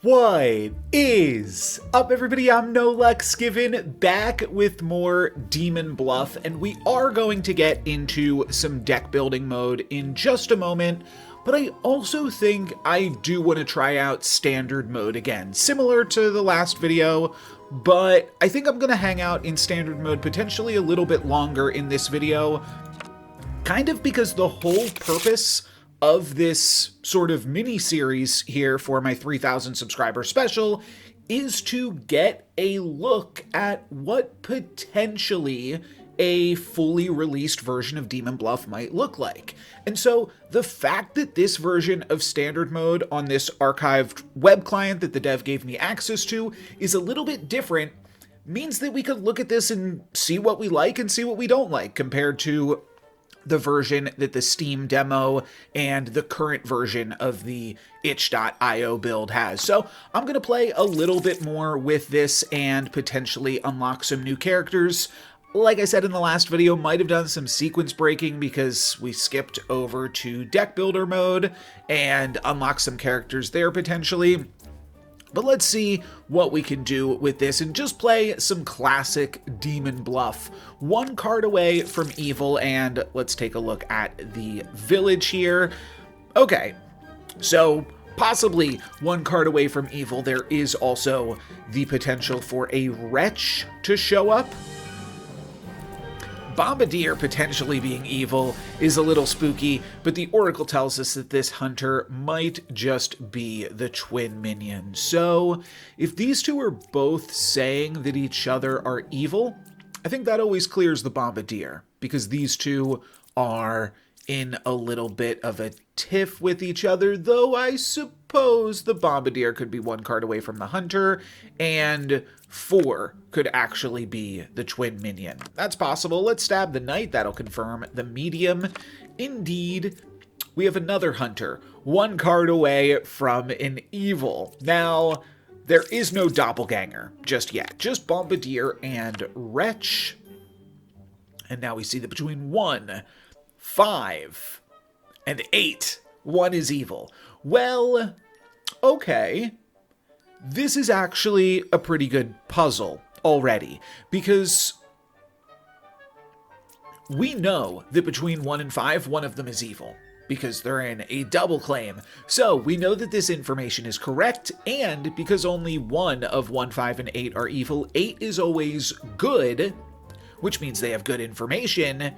What is up, everybody? I'm No Lux Given, back with more Demon Bluff, and we are going to get into some deck building mode in just a moment, but I also think I do want to try out standard mode again, similar to the last video, but I think I'm going to hang out in standard mode potentially a little bit longer in this video, kind of because the whole purpose of this sort of mini-series here for my 3,000 subscriber special is to get a look at what potentially a fully released version of Demon Bluff might look like. And so the fact that this version of standard mode on this archived web client that the dev gave me access to is a little bit different means that we could look at this and see what we like and see what we don't like compared to the version that the Steam demo and the current version of the itch.io build has. So I'm going to play a little bit more with this and potentially unlock some new characters. Like I said in the last video, might have done some sequence breaking because we skipped over to deck builder mode and unlocked some characters there potentially. But let's see what we can do with this and just play some classic Demon Bluff. One card away from evil, and let's take a look at the village here. Okay, so possibly one card away from evil. There is also the potential for a wretch to show up. Bombardier potentially being evil is a little spooky, but the Oracle tells us that this hunter might just be the twin minion. So if these two are both saying that each other are evil, I think that always clears the Bombardier, because these two are in a little bit of a tiff with each other, though I suppose the Bombardier could be one card away from the hunter, and 4 could actually be the twin minion. That's possible. Let's stab the knight. That'll confirm the medium. Indeed, we have another hunter, one card away from an evil. Now, there is no doppelganger just yet, just Bombardier and Wretch. And now we see that between 1, 5, and 8, 1 is evil. Well, okay. This is actually a pretty good puzzle already, because we know that between 1 and 5, one of them is evil, because they're in a double claim. So we know that this information is correct, and because only 1 of 1, 5, and 8 are evil, 8 is always good, which means they have good information,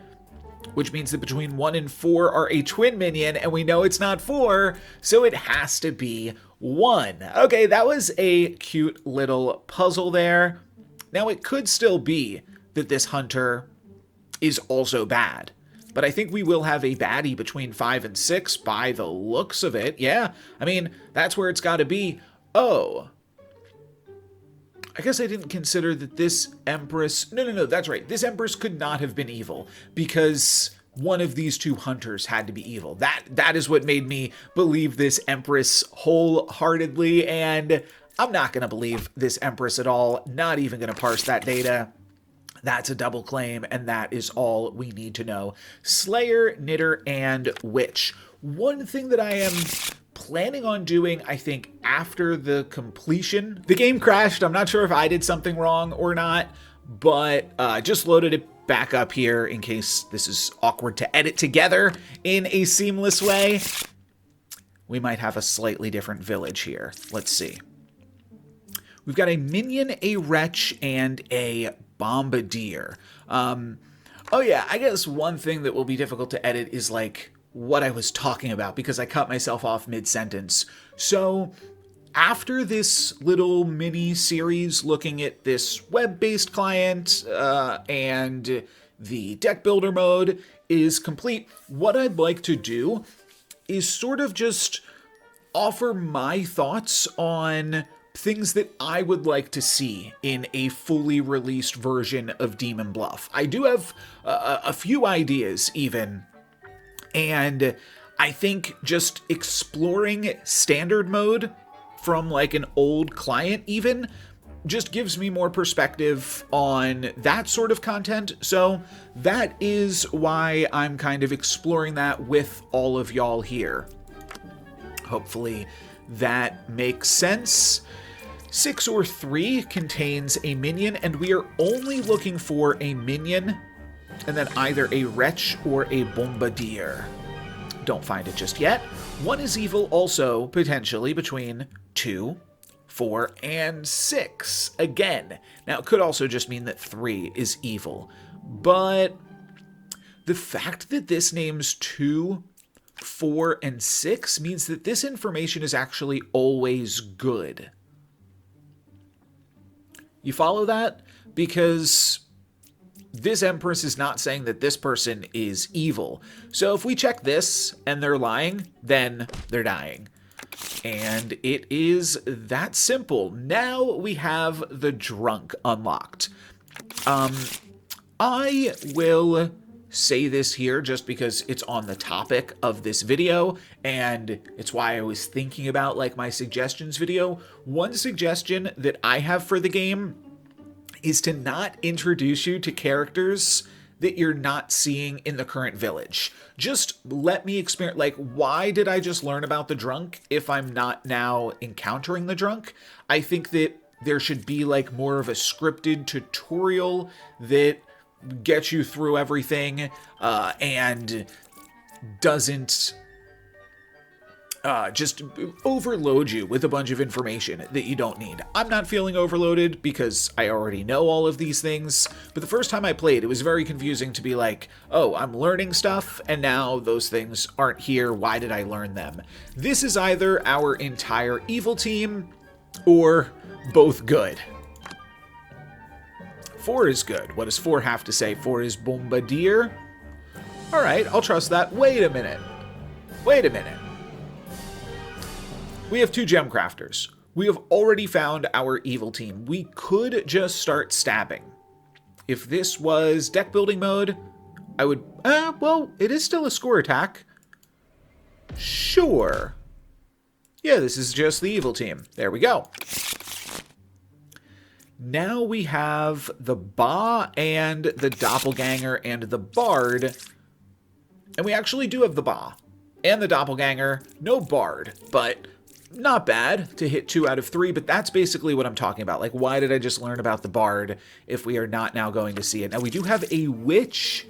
which means that between 1 and 4 are a twin minion, and we know it's not 4, so it has to be 1. Okay, that was a cute little puzzle there. Now, it could still be that this hunter is also bad, but I think we will have a baddie between 5 and 6 by the looks of it. Yeah, I mean, that's where it's got to be. Oh, I guess I didn't consider that this Empress... No, that's right. This Empress could not have been evil because one of these two hunters had to be evil. That is what made me believe this Empress wholeheartedly, and I'm not going to believe this Empress at all. Not even going to parse that data. That's a double claim, and that is all we need to know. Slayer, Knitter, and Witch. One thing that I am planning on doing, I think, after the completion. The game crashed. I'm not sure if I did something wrong or not, but just loaded it back up here in case this is awkward to edit together in a seamless way. We might have a slightly different village here. Let's see. We've got a minion, a wretch, and a bombardier. Oh yeah, I guess one thing that will be difficult to edit is like what I was talking about, because I cut myself off mid-sentence. So after this little mini series looking at this web-based client and the deck builder mode is complete, what I'd like to do is sort of just offer my thoughts on things that I would like to see in a fully released version of Demon Bluff. I do have a few ideas even, and I think just exploring standard mode from like an old client even just gives me more perspective on that sort of content. So that is why I'm kind of exploring that with all of y'all here. Hopefully That makes sense. 6 or 3 contains a minion, and we are only looking for a minion and then either a wretch or a bombardier. Don't find it just yet. 1 is evil also, potentially, between 2, 4, and 6. Again, now it could also just mean that 3 is evil. But the fact that this names 2, 4, and 6 means that this information is actually always good. You follow that? Because this Empress is not saying that this person is evil. So if we check this and they're lying, then they're dying. And it is that simple. Now we have the drunk unlocked. I will say this here just because it's on the topic of this video, and it's why I was thinking about like my suggestions video. One suggestion that I have for the game is to not introduce you to characters that you're not seeing in the current village. Just let me experience, like, why did I just learn about the drunk if I'm not now encountering the drunk? I think that there should be like more of a scripted tutorial that gets you through everything and doesn't just overload you with a bunch of information that you don't need. I'm not feeling overloaded because I already know all of these things, but the first time I played, it was very confusing to be like, oh, I'm learning stuff, and now those things aren't here. Why did I learn them? This is either our entire evil team or both good. 4 is good. What does 4 have to say? 4 is bombardier. All right, I'll trust that. Wait a minute. Wait a minute. We have 2 gem crafters. We have already found our evil team. We could just start stabbing. If this was deck building mode, I would, well, it is still a score attack. Sure. Yeah, this is just the evil team. There we go. Now we have the Ba and the Doppelganger and the Bard. And we actually do have the Ba and the Doppelganger. No Bard, but not bad to hit 2 out of 3. But that's basically what I'm talking about. Like, why did I just learn about the Bard if we are not now going to see it? Now, we do have a Witch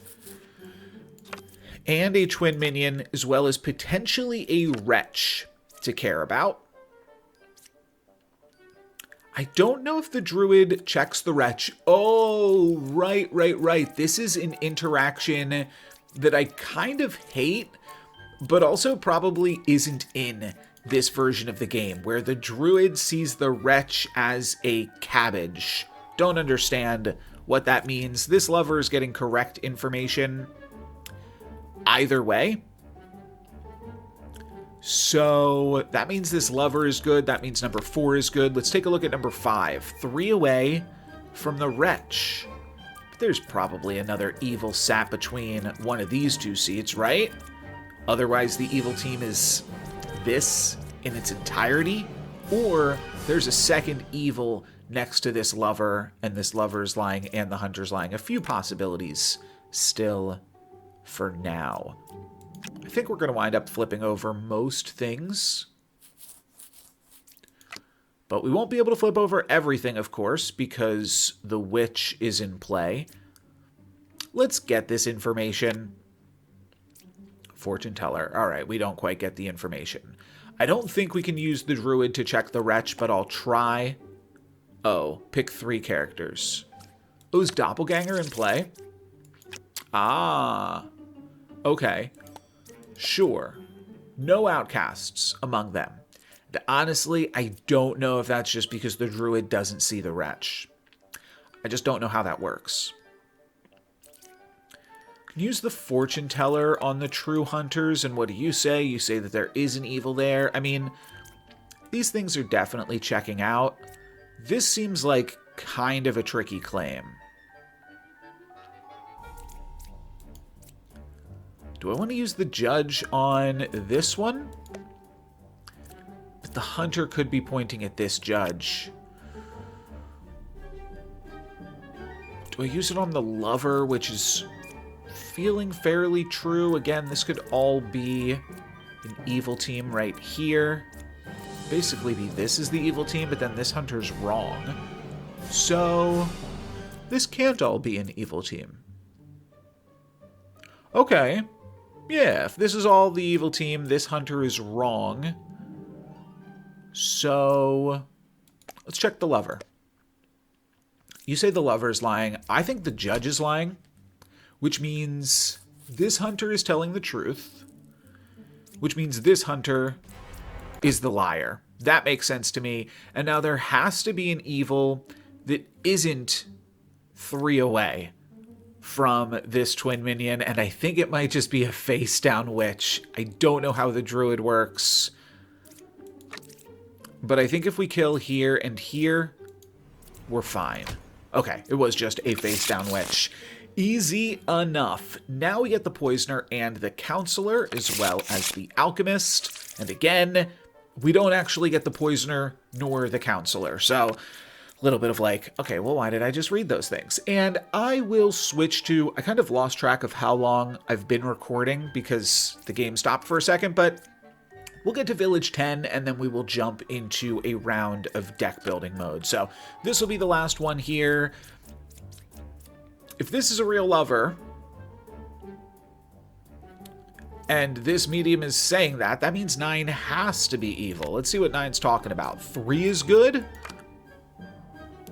and a Twin Minion, as well as potentially a Wretch to care about. I don't know if the Druid checks the Wretch. Oh, right. This is an interaction that I kind of hate, but also probably isn't in this version of the game, where the Druid sees the Wretch as a cabbage. Don't understand what that means. This lover is getting correct information either way. So that means this lover is good. That means number 4 is good. Let's take a look at number 5. 3 away from the Wretch. But there's probably another evil sap between one of these 2 seats, right? Otherwise, the evil team is this in its entirety. Or there's a second evil next to this lover, and this lover's lying and the hunter's lying. A few possibilities still for now. I think we're going to wind up flipping over most things. But we won't be able to flip over everything, of course, because the Witch is in play. Let's get this information. Fortune teller. All right, we don't quite get the information. I don't think we can use the Druid to check the Wretch, but I'll try. Oh, pick 3 characters. Oh, is Doppelganger in play? Ah, okay. Sure. No outcasts among them. And honestly, I don't know if that's just because the Druid doesn't see the Wretch. I just don't know how that works. Can use the Fortune Teller on the True Hunters, and what do you say? You say that there is an evil there. I mean, these things are definitely checking out. This seems like kind of a tricky claim. Do I want to use the Judge on this one? But the Hunter could be pointing at this Judge. Do I use it on the Lover, which is feeling fairly true? Again, this could all be an evil team right here. basically be this is the evil team, but then this hunter's wrong. So this can't all be an evil team. Okay. Yeah, if this is all the evil team, this hunter is wrong. So let's check the lover. You say the lover is lying. I think the judge is lying, which means this hunter is telling the truth, which means this hunter is the liar. That makes sense to me. And now there has to be an evil that isn't 3 away from this twin minion, and I think it might just be a face-down witch. I don't know how the druid works, but I think if we kill here and here, we're fine. Okay, it was just a face-down witch. Easy enough. Now we get the poisoner and the counselor, as well as the alchemist, and again, we don't actually get the poisoner nor the counselor, so little bit of like, okay, well, why did I just read those things? And I will switch to, I kind of lost track of how long I've been recording because the game stopped for a second, but we'll get to Village 10 and then we will jump into a round of deck building mode. So this will be the last one here. If this is a real lover, and this medium is saying that, that means 9 has to be evil. Let's see what 9's talking about. 3 is good?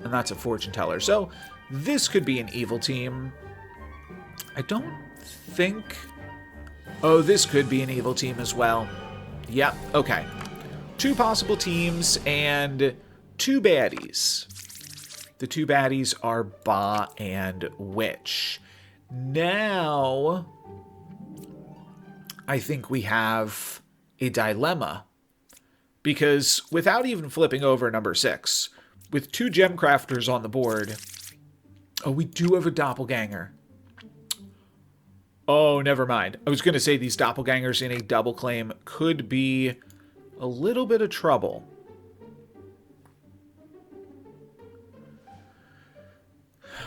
And that's a fortune teller. So this could be an evil team. I don't think... Oh, this could be an evil team as well. Yep, okay. 2 possible teams and 2 baddies. The 2 baddies are Ba and Witch. Now, I think we have a dilemma. Because without even flipping over number 6... with 2 gem crafters on the board. Oh, we do have a doppelganger. Oh, never mind. I was going to say these doppelgangers in a double claim could be a little bit of trouble.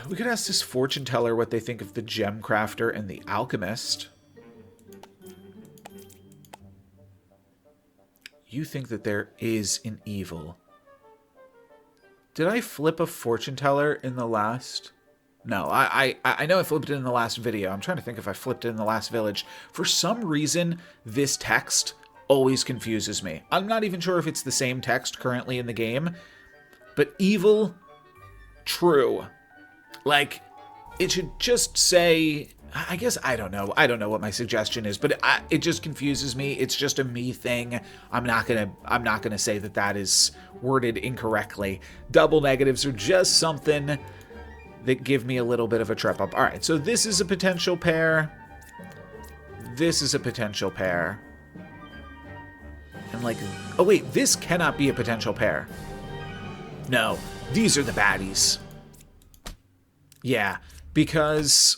We could ask this fortune teller what they think of the gem crafter and the alchemist. You think that there is an evil. Did I flip a fortune teller in the last? No, I know I flipped it in the last video. I'm trying to think if I flipped it in the last village. For some reason, this text always confuses me. I'm not even sure if it's the same text currently in the game, but evil, true. Like, it should just say... I guess, I don't know. I don't know what my suggestion is, but it just confuses me. It's just a me thing. I'm not gonna say that that is worded incorrectly. Double negatives are just something that give me a little bit of a trip up. All right, so this is a potential pair. This is a potential pair. And like, oh wait, this cannot be a potential pair. No, these are the baddies. Yeah, because...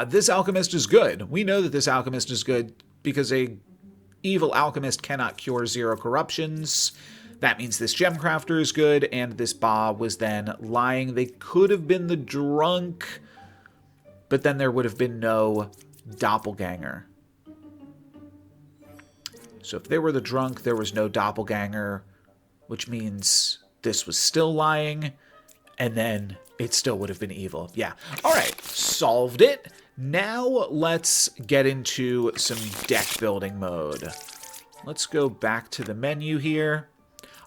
this alchemist is good. We know that this alchemist is good because a evil alchemist cannot cure 0 corruptions. That means this gem crafter is good, and this Ba was then lying. They could have been the drunk, but then there would have been no doppelganger. So if they were the drunk, there was no doppelganger, which means this was still lying, and then it still would have been evil. Yeah. All right. Solved it. Now let's get into some deck building mode. Let's go back to the menu here.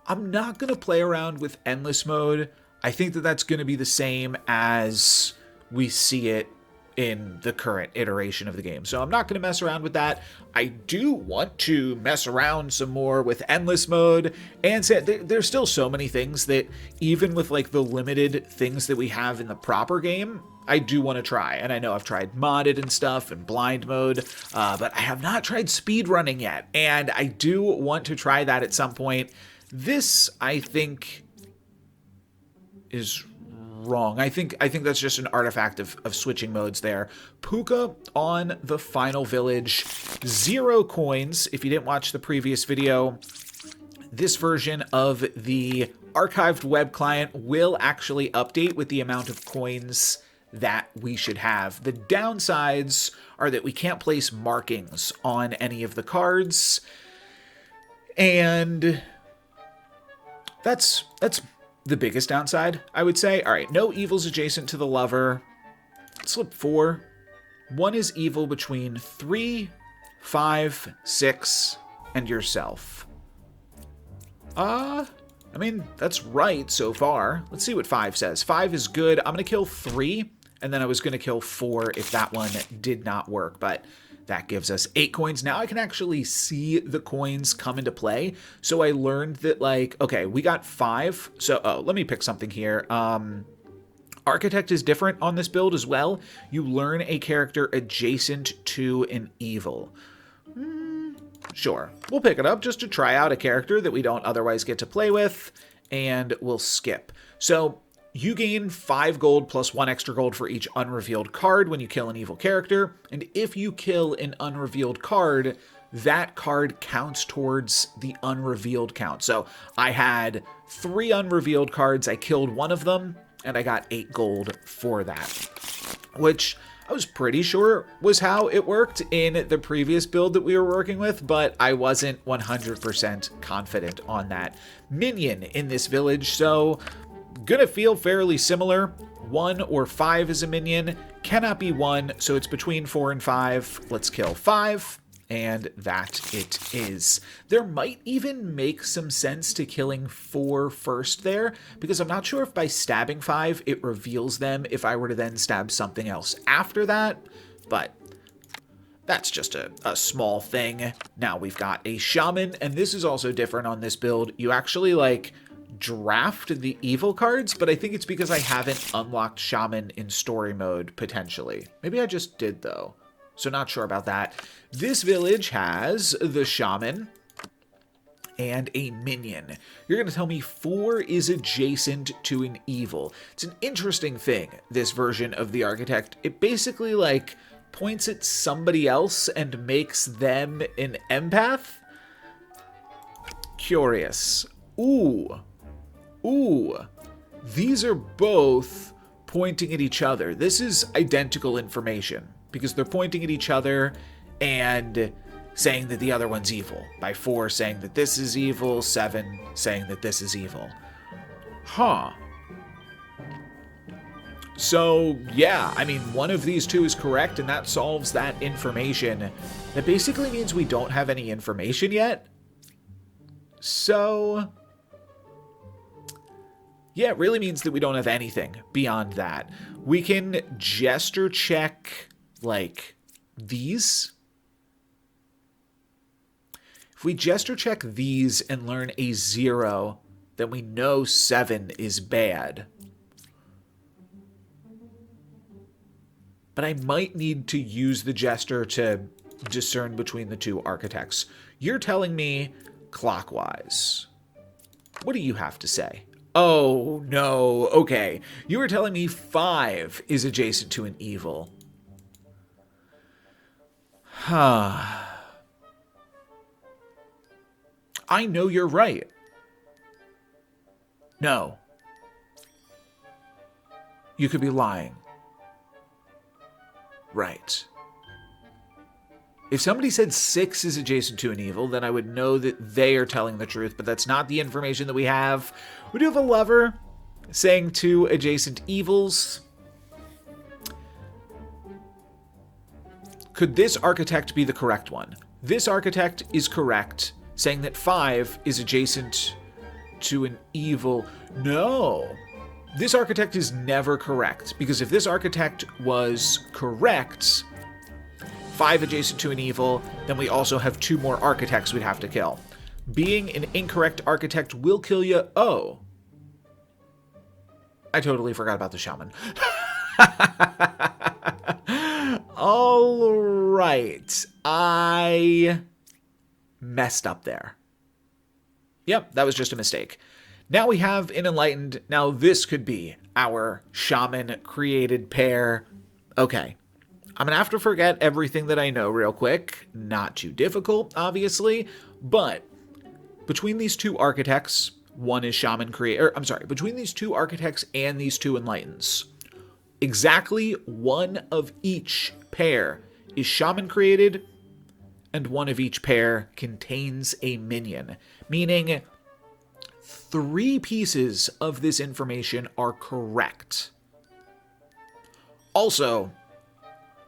I'm not going to play around with endless mode. I think that that's going to be the same as we see it in the current iteration of the game. So I'm not going to mess around with that. I do want to mess around some more with endless mode, and say there's still so many things that even with like the limited things that we have in the proper game, I do want to try. And I know I've tried modded and stuff and blind mode, but I have not tried speedrunning yet, and I do want to try that at some point. This, I think, is wrong. I think that's just an artifact of switching modes there. Puka on the final village. 0 coins. If you didn't watch the previous video, this version of the archived web client will actually update with the amount of coins that we should have. The downsides are that we can't place markings on any of the cards. And that's the biggest downside, I would say. All right, no evils adjacent to the lover. Slip 4. 1 is evil between 3, 5, 6, and yourself. I mean, that's right so far. Let's see what 5 says. 5 is good. I'm going to kill 3, and then I was going to kill 4 if that one did not work, but that gives us 8 coins. Now I can actually see the coins come into play. So I learned that, like, okay, we got 5. So, let me pick something here. Architect is different on this build as well. You learn a character adjacent to an evil. Sure, we'll pick it up just to try out a character that we don't otherwise get to play with, and we'll skip. So you gain 5 gold plus 1 extra gold for each unrevealed card when you kill an evil character, and if you kill an unrevealed card, that card counts towards the unrevealed count. So I had 3 unrevealed cards, I killed one of them, and I got 8 gold for that, which I was pretty sure was how it worked in the previous build that we were working with, but I wasn't 100% confident on that. Minion in this village, so gonna feel fairly similar. 1 or 5 is a minion, cannot be 1, so it's between 4 and 5. Let's kill 5. And that it is. There might even make some sense to killing 4 first there, because I'm not sure if by stabbing 5 it reveals them if I were to then stab something else after that, but that's just a small thing. Now we've got a shaman, and this is also different on this build. You actually, like, draft the evil cards, but I think it's because I haven't unlocked shaman in story mode, potentially. Maybe I just did, though. So not sure about that. This village has the shaman and a minion. You're going to tell me 4 is adjacent to an evil. It's an interesting thing, this version of the architect. It basically, like, points at somebody else and makes them an empath. Curious. Ooh. These are both pointing at each other. This is identical information, because they're pointing at each other and saying that the other one's evil. By 4 saying that this is evil, 7 saying that this is evil. Huh. So, yeah, I mean, one of these 2 is correct, and that solves that information. That basically means we don't have any information yet. So, yeah, it really means that we don't have anything beyond that. We can gesture check, like, these. If we gesture check these and learn a 0, then we know 7 is bad. But I might need to use the gesture to discern between the 2 architects. You're telling me clockwise. What do you have to say? Oh, no. Okay. You were telling me 5 is adjacent to an evil. Huh. I know you're right. No. You could be lying. Right. If somebody said 6 is adjacent to an evil, then I would know that they are telling the truth, but that's not the information that we have. We do have a lover saying 2 adjacent evils. Could this architect be the correct one? This architect is correct, saying that 5 is adjacent to an evil. No. This architect is never correct, because if this architect was correct, 5 adjacent to an evil, then we also have 2 more architects we'd have to kill. Being an incorrect architect will kill you. Oh. I totally forgot about the shaman. All right. I messed up there. Yep, that was just a mistake. Now we have an enlightened. Now this could be our shaman created pair. Okay. I'm going to have to forget everything that I know real quick. Not too difficult, obviously. But between these 2 architects, one is shaman between these 2 architects and these 2 enlightens, exactly one of each pair is shaman created and one of each pair contains a minion, meaning 3 pieces of this information are correct. Also,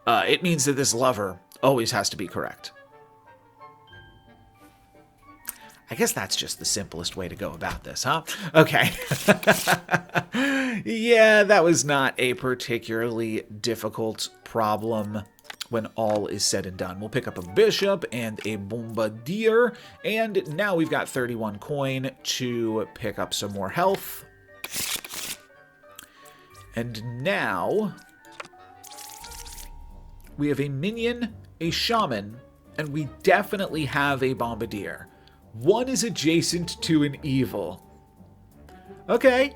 it means that this lover always has to be correct. I guess that's just the simplest way to go about this, huh? Okay. Yeah, that was not a particularly difficult problem when all is said and done. We'll pick up a bishop and a bombardier, and now we've got 31 coin to pick up some more health. And now we have a minion, a shaman, and we definitely have a bombardier. One is adjacent to an evil. Okay.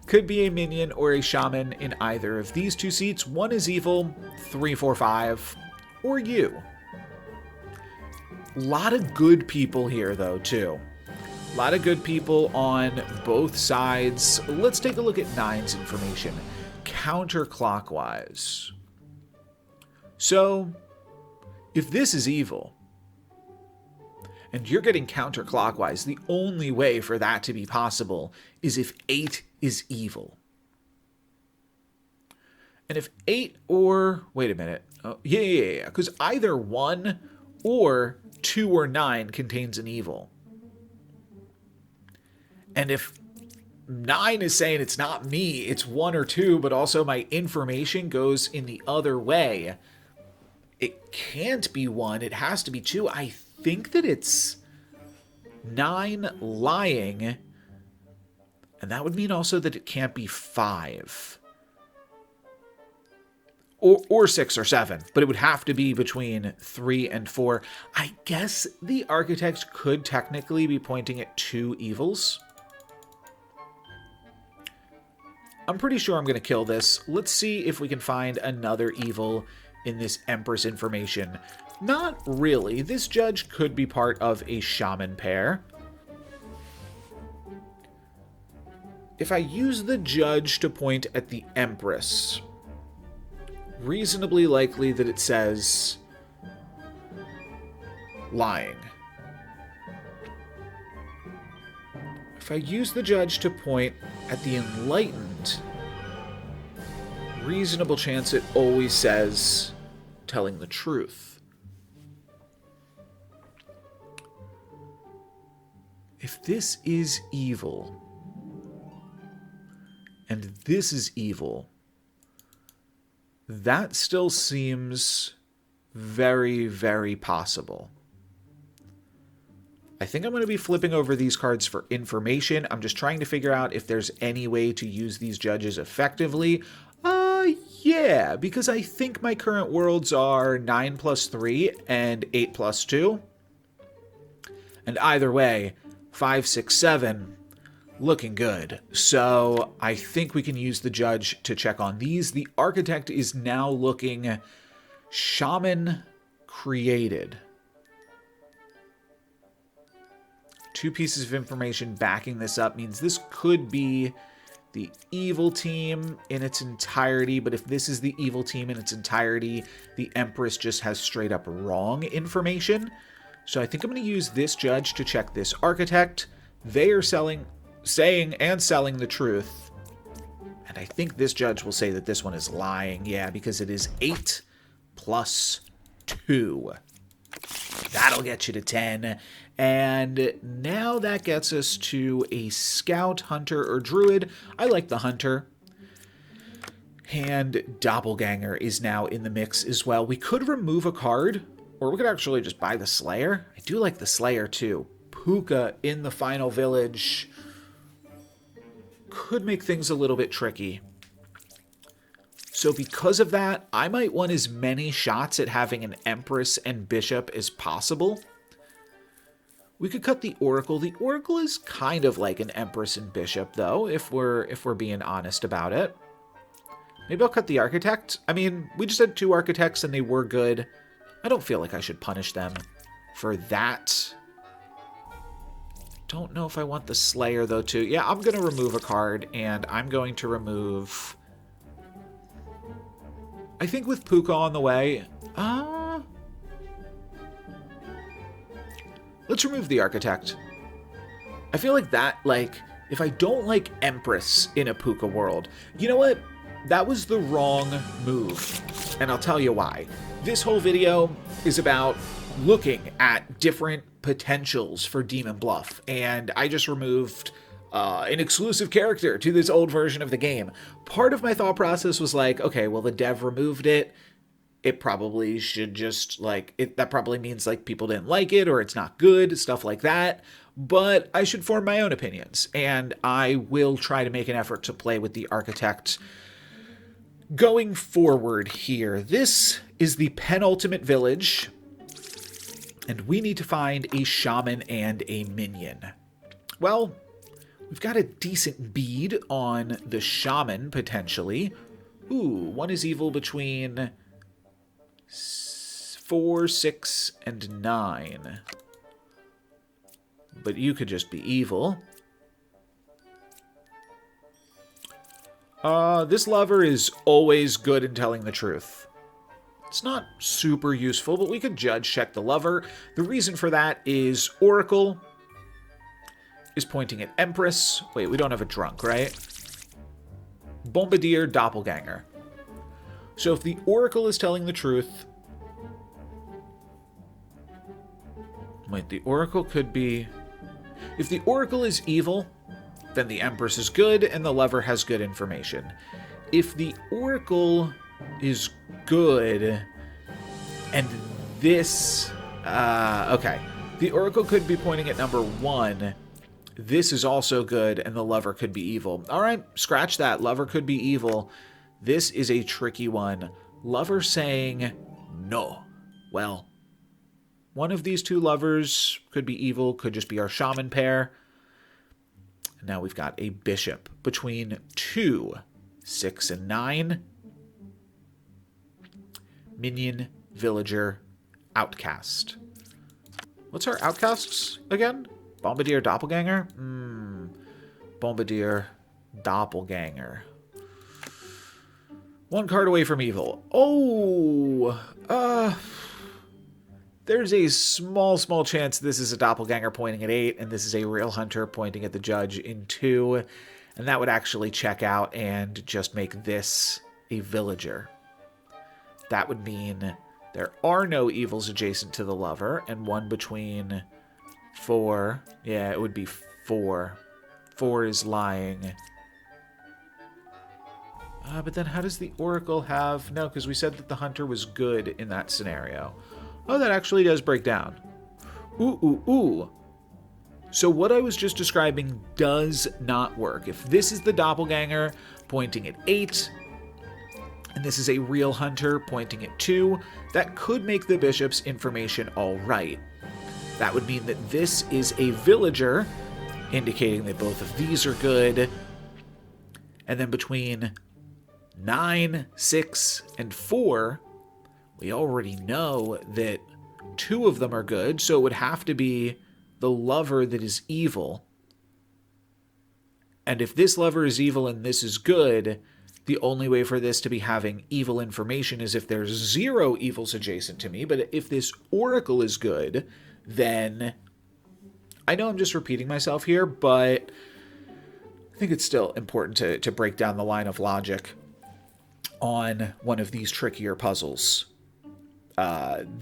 Could be a minion or a shaman in either of these 2 seats. One is evil, 3, 4, 5, or you. A lot of good people here, though, too. A lot of good people on both sides. Let's take a look at 9's information. Counterclockwise. So, if this is evil, and you're getting counterclockwise, the only way for that to be possible is if 8 is evil. And if 8 or... Wait a minute. Oh, yeah. Because either 1 or 2 or 9 contains an evil. And if 9 is saying it's not me, it's 1 or 2, but also my information goes in the other way, it can't be 1. It has to be 2. I think that it's 9 lying, and that would mean also that it can't be 5 or 6 or 7, but it would have to be between 3 and 4. I guess the architect could technically be pointing at 2 evils. I'm pretty sure I'm going to kill this. Let's see if we can find another evil in this Empress information. Not really. This judge could be part of a shaman pair. If I use the judge to point at the Empress, reasonably likely that it says lying. If I use the judge to point at the enlightened, reasonable chance it always says telling the truth. If this is evil, and this is evil, that still seems very, very possible. I think I'm going to be flipping over these cards for information. I'm just trying to figure out if there's any way to use these judges effectively. Yeah, because I think my current worlds are 9 plus 3 and 8 plus 2. And either way, 5, 6, 7, looking good. So I think we can use the judge to check on these. The architect is now looking shaman created. 2 pieces of information backing this up means this could be the evil team in its entirety, but if this is the evil team in its entirety, the Empress just has straight up wrong information. So I think I'm going to use this judge to check this architect. They are saying and selling the truth. And I think this judge will say that this one is lying. Yeah, because it is 8 plus 2. That'll get you to 10. And now that gets us to a scout, hunter, or druid. I like the hunter. And doppelganger is now in the mix as well. We could remove a card, or we could actually just buy the Slayer. I do like the Slayer too. Puka in the final village could make things a little bit tricky. So because of that, I might want as many shots at having an Empress and Bishop as possible. We could cut the Oracle. The Oracle is kind of like an Empress and Bishop, though, if we're being honest about it. Maybe I'll cut the Architect. I mean, we just had 2 Architects and they were good. I don't feel like I should punish them for that. Don't know if I want the Slayer, though, too. Yeah, I'm going to remove a card, and I'm going to remove... I think with Puka on the way... Let's remove the architect. I feel like that, like, if I don't like Empress in a Puka world, you know what? That was the wrong move. And I'll tell you why. This whole video is about looking at different potentials for Demon Bluff. And I just removed an exclusive character to this old version of the game. Part of my thought process was like, okay, well, the dev removed it. It probably should just, like, that probably means, like, people didn't like it or it's not good, stuff like that. But I should form my own opinions, and I will try to make an effort to play with the architect going forward here. This is the Penultimate Village, and we need to find a shaman and a minion. Well, we've got a decent bead on the shaman, potentially. Ooh, one is evil between 4, 6, and 9. But you could just be evil. This lover is always good in telling the truth. It's not super useful, but we could judge check the lover. The reason for that is Oracle is pointing at Empress. Wait, we don't have a drunk, right? Bombardier, Doppelganger. So if the Oracle is telling the truth... Wait, the Oracle could be... If the Oracle is evil, then the Empress is good and the lover has good information. If the Oracle is good and this... okay. The Oracle could be pointing at number 1. This is also good and the lover could be evil. Alright, scratch that. Lover could be evil. This is a tricky one. Lover saying no. Well... One of these two lovers could be evil, could just be our shaman pair. And now we've got a bishop between 2, 6, and 9. Minion, villager, outcast. What's our outcasts again? Bombardier, Doppelganger? Bombardier, Doppelganger. One card away from evil. Oh! There's a small chance this is a doppelganger pointing at 8, and this is a real hunter pointing at the judge in 2. And that would actually check out and just make this a villager. That would mean there are no evils adjacent to the lover, and one between 4. Yeah, it would be 4. 4 is lying. But then how does the Oracle have... No, because we said that the hunter was good in that scenario. Oh, that actually does break down. Ooh. So what I was just describing does not work. If this is the doppelganger pointing at 8, and this is a real hunter pointing at 2, that could make the bishop's information all right. That would mean that this is a villager, indicating that both of these are good. And then between 9, 6, and 4... we already know that 2 of them are good, so it would have to be the lover that is evil. And if this lover is evil and this is good, the only way for this to be having evil information is if there's 0 evils adjacent to me. But if this Oracle is good, then... I know I'm just repeating myself here, but I think it's still important to break down the line of logic on one of these trickier puzzles.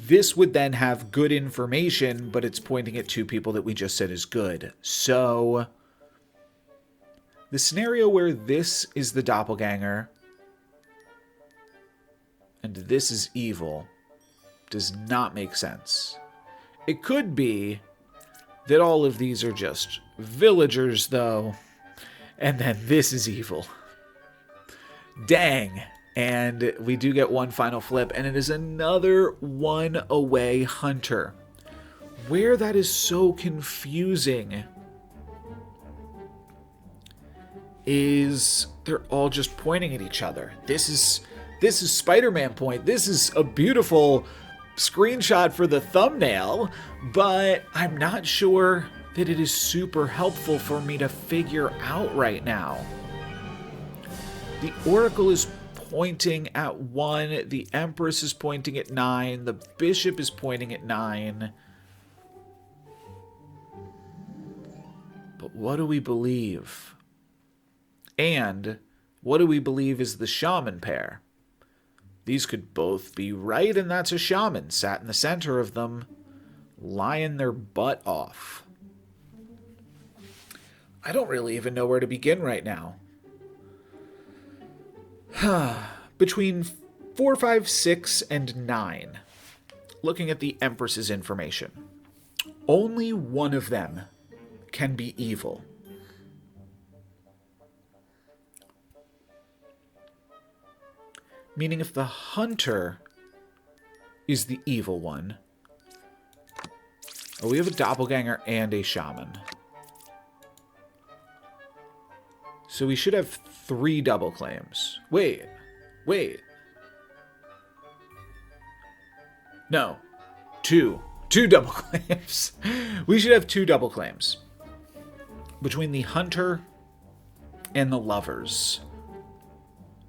This would then have good information, but it's pointing at 2 people that we just said is good. So, the scenario where this is the doppelganger and this is evil does not make sense. It could be that all of these are just villagers, though, and then this is evil. Dang. And we do get one final flip, and it is another 1 away hunter. Where that is so confusing is they're all just pointing at each other. This is Spider-Man point. This is a beautiful screenshot for the thumbnail, but I'm not sure that it is super helpful for me to figure out right now. The Oracle is pointing at 1, the Empress is pointing at 9, the Bishop is pointing at 9. what do we believe? And what do we believe is the shaman pair? These could both be right, and that's a shaman sat in the center of them, lying their butt off. I don't really even know where to begin right now. Between 4, 5, 6, and 9, looking at the Empress's information, only one of them can be evil. Meaning if the hunter is the evil one... Oh, we have a doppelganger and a shaman. So we should have 3 double claims. Wait. No. 2. 2 double claims. We should have 2 double claims. Between the hunter and the lovers.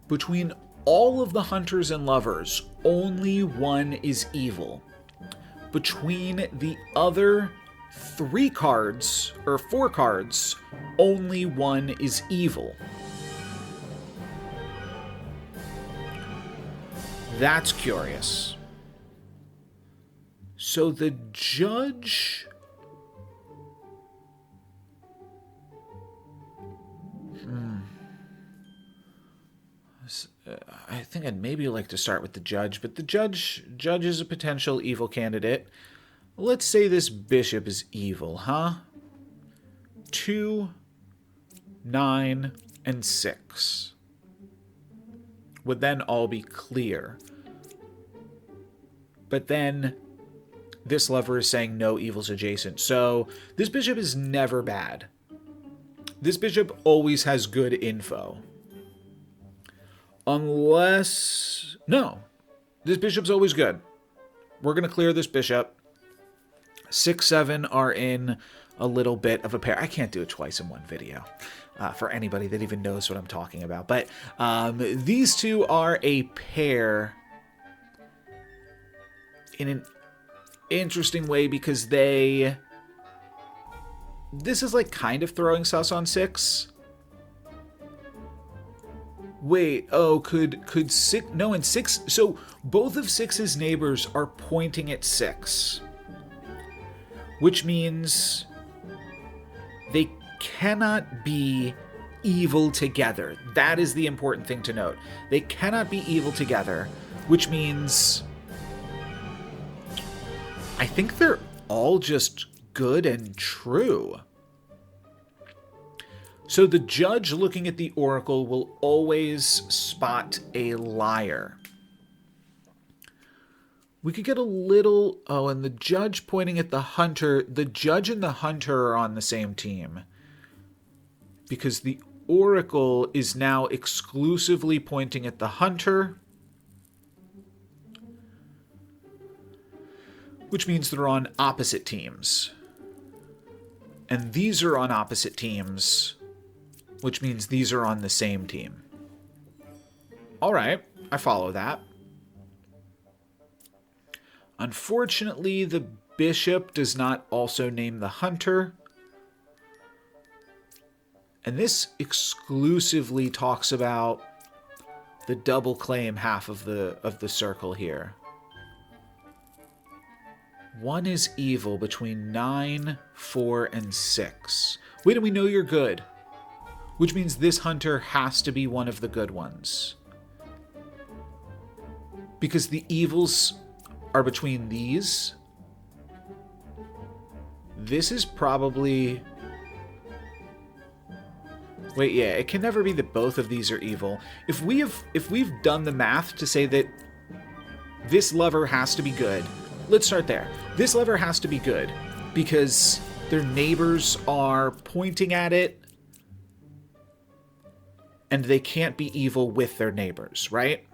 Between all of the hunters and lovers, only one is evil. Between the other 3 cards, or 4 cards, only one is evil. That's curious. So the judge... I think I'd maybe like to start with the judge, but the judge is a potential evil candidate. Let's say this bishop is evil, huh? 2, 9, and 6 would then all be clear. But then this lover is saying no evils adjacent. So this bishop is never bad. This bishop always has good info. Unless... No. This bishop's always good. We're going to clear this bishop. 6, 7 are in a little bit of a pair. I can't do it twice in one video for anybody that even knows what I'm talking about. But these two are a pair in an interesting way because they... This is like kind of throwing sus on 6. Wait, oh, could 6... No, in 6... So, both of 6's neighbors are pointing at 6. Which means they cannot be evil together. That is the important thing to note. They cannot be evil together, which means... I think they're all just good and true. So the judge looking at the oracle will always spot a liar. We could get a little... Oh, and the judge pointing at the hunter. The judge and the hunter are on the same team. Because the oracle is now exclusively pointing at the hunter. Which means they're on opposite teams. And these are on opposite teams. Which means these are on the same team. Alright, I follow that. Unfortunately, the bishop does not also name the hunter. And this exclusively talks about the double claim half of the circle here. One is evil between 9, 4, and 6. Wait, and we know you're good. Which means this hunter has to be one of the good ones. Because the evils are between these. This is probably... Wait, yeah, it can never be that both of these are evil. If we've done the math to say that this lover has to be good, let's start there. This lover has to be good because their neighbors are pointing at it and they can't be evil with their neighbors, right?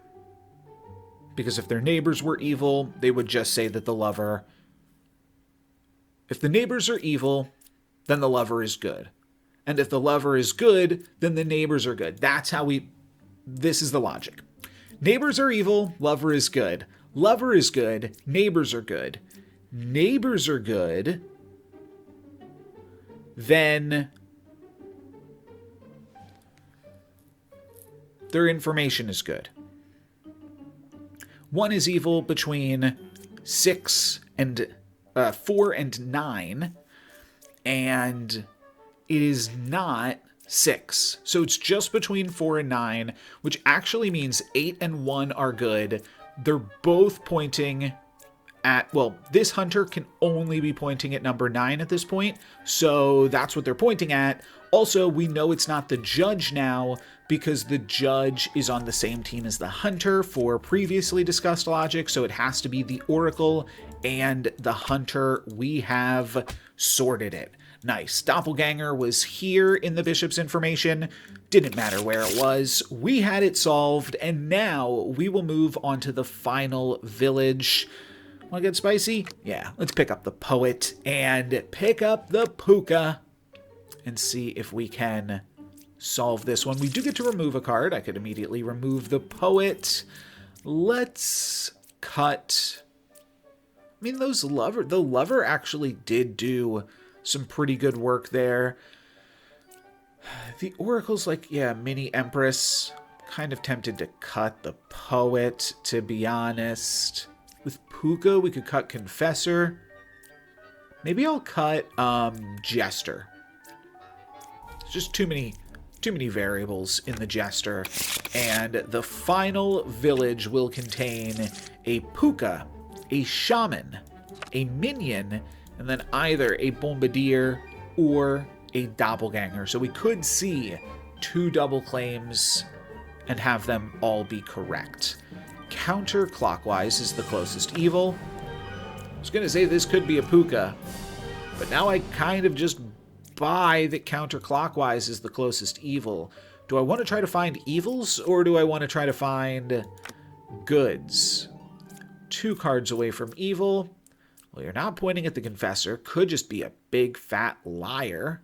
Because if their neighbors were evil, they would just say that the lover... If the neighbors are evil, then the lover is good. And if the lover is good, then the neighbors are good. That's how we... This is the logic. Neighbors are evil, lover is good. Lover is good, neighbors are good. Neighbors are good, then their information is good. 1 is evil between 4 and 9, and it is not 6. So it's just between 4 and 9, which actually means 8 and 1 are good. They're both pointing at, well, this hunter can only be pointing at number 9 at this point, so that's what they're pointing at. Also, we know it's not the judge now because the judge is on the same team as the hunter for previously discussed logic, so it has to be the oracle and the hunter. We have sorted it. Nice. Doppelganger was here in the bishop's information. Didn't matter where it was. We had it solved, and now we will move on to the final village. Want to get spicy? Yeah, let's pick up the poet and pick up the puka and see if we can solve this one. We do get to remove a card. I could immediately remove the poet. Let's cut. I mean, the lover actually did do some pretty good work there. The oracle's like, yeah, mini empress. Kind of tempted to cut the poet, to be honest. With puka, we could cut confessor. Maybe I'll cut jester. It's just too many variables in the jester. And the final village will contain a puka, a shaman, a minion, and then either a bombardier or a doppelganger. So we could see 2 double claims and have them all be correct. Counterclockwise is the closest evil. I was going to say this could be a puka, but now I kind of just buy that counterclockwise is the closest evil. Do I want to try to find evils, or do I want to try to find goods? 2 cards away from evil. Well, you're not pointing at the confessor. Could just be a big fat liar,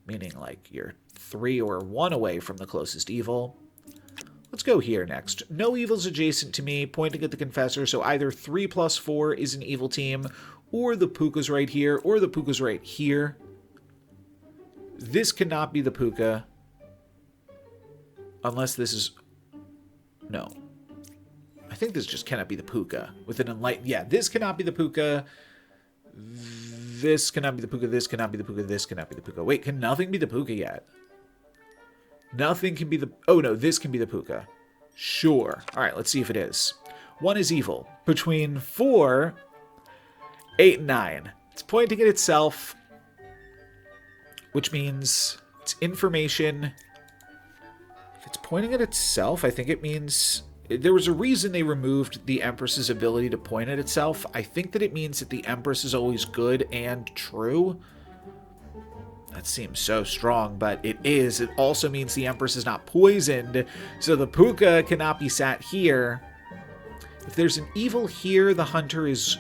meaning like you're 3 or 1 away from the closest evil. Let's go here next. No evils adjacent to me, pointing at the confessor, so either 3 plus 4 is an evil team, or the puka's right here, or the puka's right here. This cannot be the puka, unless this is... No. I think this just cannot be the puka. With an enlightened... Yeah, this cannot be the puka. This cannot be the puka. This cannot be the puka. This cannot be the puka. Wait, can nothing be the puka yet? Nothing can be the... Oh, no, this can be the puka. Sure. All right, let's see if it is. 1 is evil. Between 4, 8, and 9. It's pointing at itself, which means it's information. If it's pointing at itself, I think it means... There was a reason they removed the Empress's ability to point at itself. I think that it means that the Empress is always good and true. That seems so strong, but it is. It also means the Empress is not poisoned, so the puka cannot be sat here. If there's an evil here, the hunter is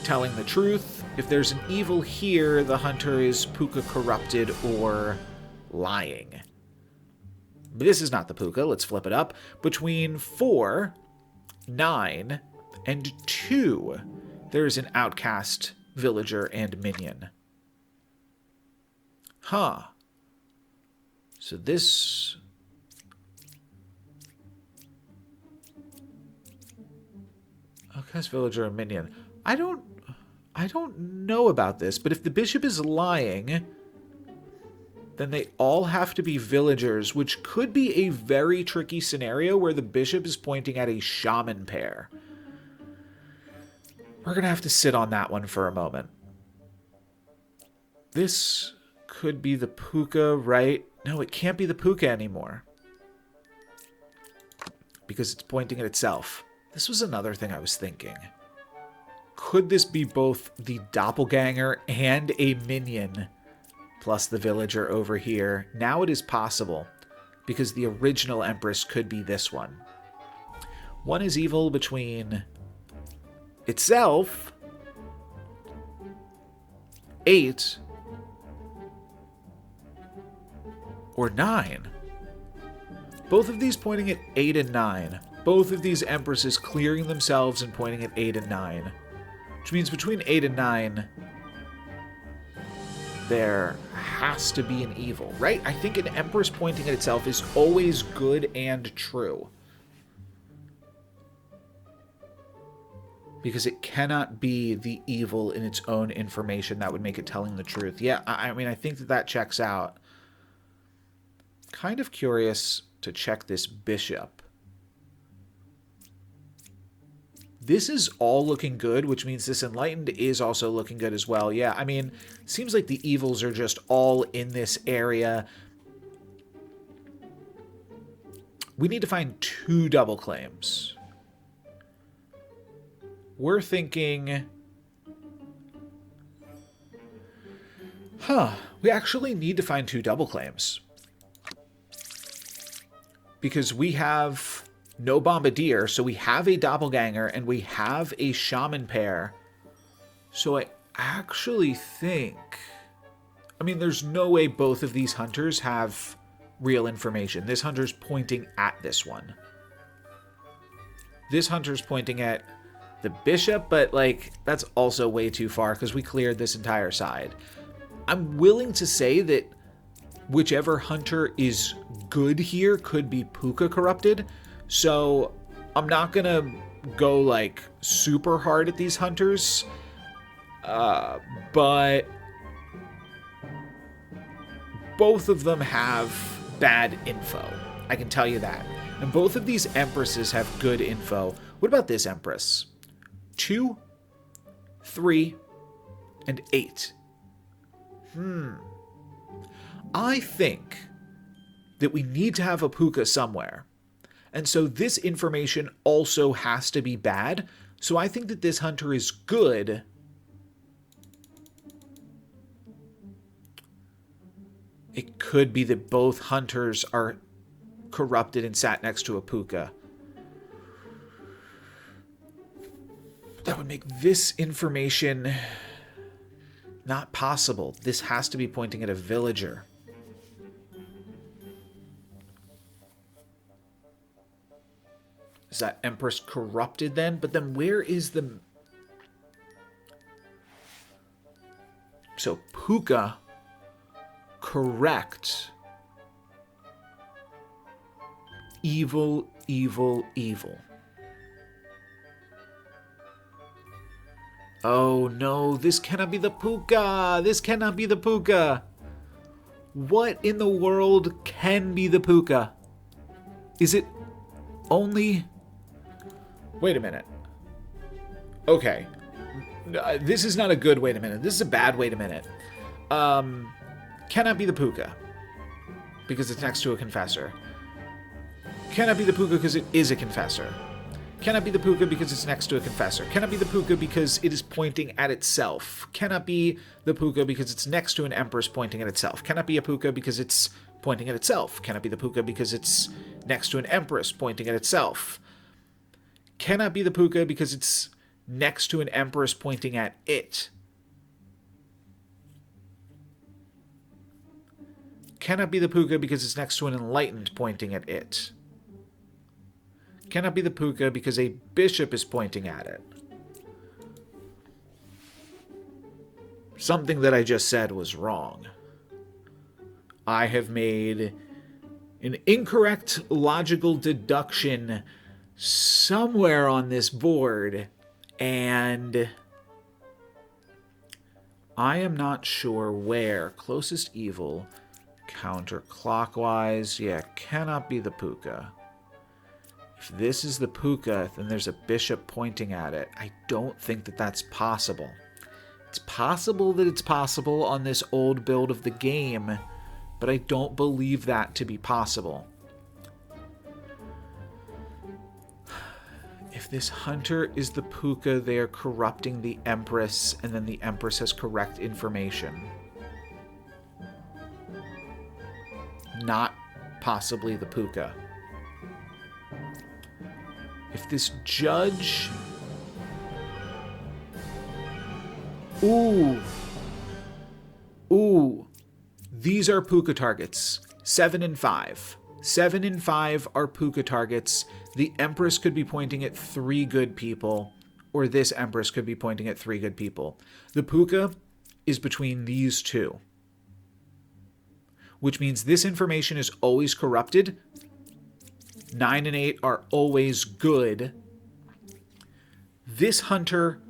telling the truth. If there's an evil here, the hunter is puka corrupted or lying. But this is not the puka. Let's flip it up. Between 4, 9, and 2, there's an outcast, villager, and minion. Huh. So this... Outcast, villager, and minion. I don't know about this, but if the bishop is lying, then they all have to be villagers, which could be a very tricky scenario where the bishop is pointing at a shaman pair. We're going to have to sit on that one for a moment. This could be the puka, right? No, it can't be the puka anymore, because it's pointing at itself. This was another thing I was thinking. Could this be both the doppelganger and a minion plus the villager over here? Now it is possible, because the original Empress could be this one. 1 is evil between itself, 8, or 9. Both of these pointing at 8 and 9. Both of these Empresses clearing themselves and pointing at 8 and 9. Which means between 8 and 9, there has to be an evil, right? I think an empress pointing at itself is always good and true. Because it cannot be the evil in its own information that would make it telling the truth. Yeah, I mean, I think that that checks out. Kind of curious to check this bishop. This is all looking good, which means this enlightened is also looking good as well. Yeah, I mean, seems like the evils are just all in this area. We need to find 2 double claims. We're thinking... we actually need to find 2 double claims. Because we have no bombardier, so we have a doppelganger, and we have a shaman pair. So I actually think... I mean, there's no way both of these hunters have real information. This hunter's pointing at this one. This hunter's pointing at the bishop, but, like, that's also way too far because we cleared this entire side. I'm willing to say that whichever hunter is good here could be Puka corrupted. So I'm not going to go, like, super hard at these hunters. But both of them have bad info. I can tell you that. And both of these empresses have good info. What about this empress? 2, 3, and 8. I think that we need to have a Puka somewhere. And so this information also has to be bad. So I think that this hunter is good. It could be that both hunters are corrupted and sat next to a Puka. That would make this information not possible. This has to be pointing at a villager. Is that Empress corrupted then? But then where is the... So Puka, correct. Evil, evil, evil. Oh no, this cannot be the Puka. This cannot be the Puka. What in the world can be the Puka? Is it only... Wait a minute. Okay. This is not a good wait a minute. This is a bad wait a minute. Cannot be the Puka. Because it's next to a confessor. Cannot be the Puka because it is a confessor. Cannot be the Puka because it's next to a confessor. Cannot be the Puka because it is pointing at itself. Cannot be the Puka because it's next to an Empress pointing at itself. Cannot be a Puka because it's pointing at itself. Cannot be the Puka because it's next to an Empress pointing at itself. Cannot be the Puka because it's next to an Empress pointing at it. Cannot be the Puka because it's next to an Enlightened pointing at it. Cannot be the Puka because a bishop is pointing at it. Something that I just said was wrong. I have made an incorrect logical deduction somewhere on this board, and I am not sure where. Closest evil, counterclockwise. Yeah, cannot be the Puka. If this is the Puka, then there's a bishop pointing at it. I don't think that that's possible. It's possible that it's possible on this old build of the game, but I don't believe that to be possible. If this hunter is the Puka, they are corrupting the Empress, and then the Empress has correct information. Not possibly the Puka. If this judge... Ooh. These are Puka targets. 7 and 5. 7 and 5 are Puka targets. The Empress could be pointing at 3 good people, or this Empress could be pointing at 3 good people. The Puka is between these two. which means this information is always corrupted. 9 and 8 are always good. This hunter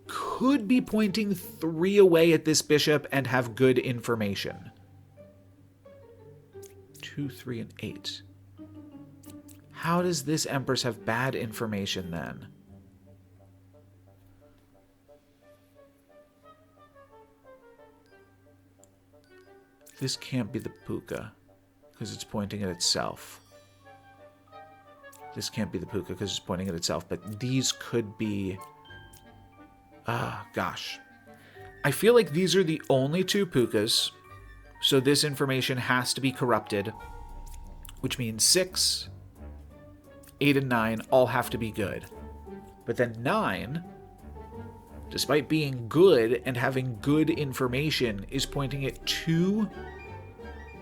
could be pointing 3 away at this bishop and have good information. 2, 3, and 8. How does this Empress have bad information then? This can't be the puka, because it's pointing at itself. This can't be the puka, because it's pointing at itself, but these could be... gosh. I feel like these are the only 2 pukas, so this information has to be corrupted, which means 6, 8, and 9 all have to be good. But then 9, despite being good and having good information, is pointing at 2,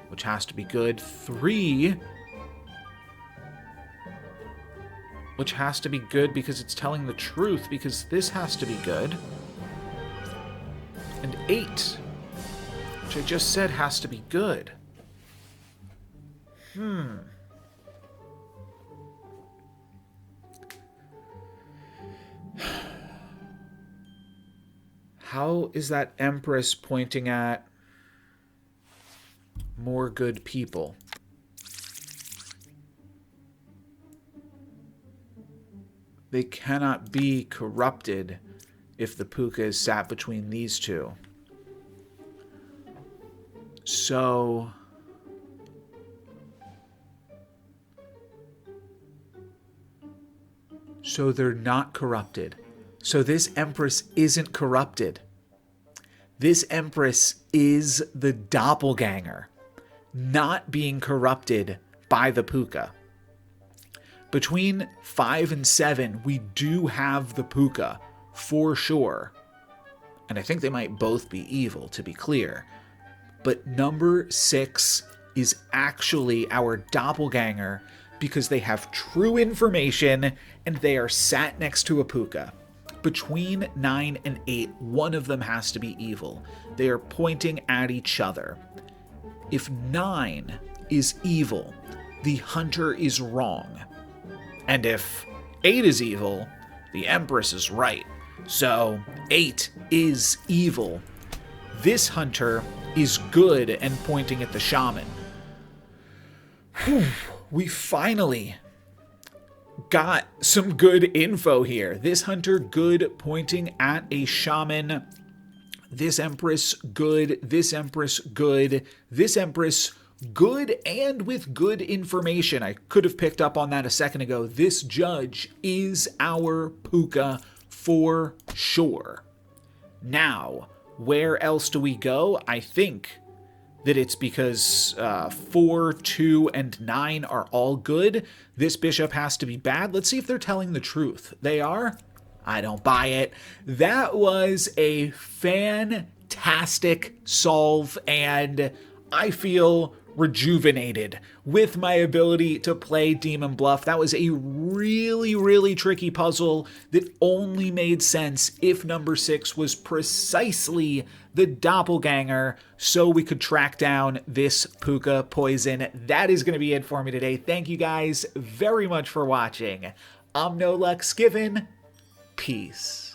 which has to be good, 3, which has to be good because it's telling the truth, because this has to be good, and 8, which I just said has to be good. How is that Empress pointing at more good people? They cannot be corrupted if the puka is sat between these 2. So... so they're not corrupted. So this Empress isn't corrupted. This Empress is the doppelganger, not being corrupted by the puka. Between 5 and 7, we do have the puka, for sure. And I think they might both be evil, to be clear. But number 6 is actually our doppelganger because they have true information and they are sat next to a puka. Between 9 and 8, one of them has to be evil. They are pointing at each other. If 9 is evil, the hunter is wrong. And if 8 is evil, the Empress is right. So 8 is evil. This hunter is good and pointing at the shaman. Whew, we finally got some good info here. This hunter good pointing at a shaman. This Empress good. This Empress good. This Empress good and with good information. I could have picked up on that a second ago. This judge is our puka for sure. Now, where else do we go? I think that it's because 4, 2, and 9 are all good. This bishop has to be bad. Let's see if they're telling the truth. They are? I don't buy it. That was a fantastic solve, and I feel rejuvenated with my ability to play Demon Bluff. That was a really, really tricky puzzle that only made sense if number 6 was precisely the doppelganger, so we could track down this puka poison. That is going to be it for me today. Thank you guys very much for watching. I'm No Lux Given. Peace.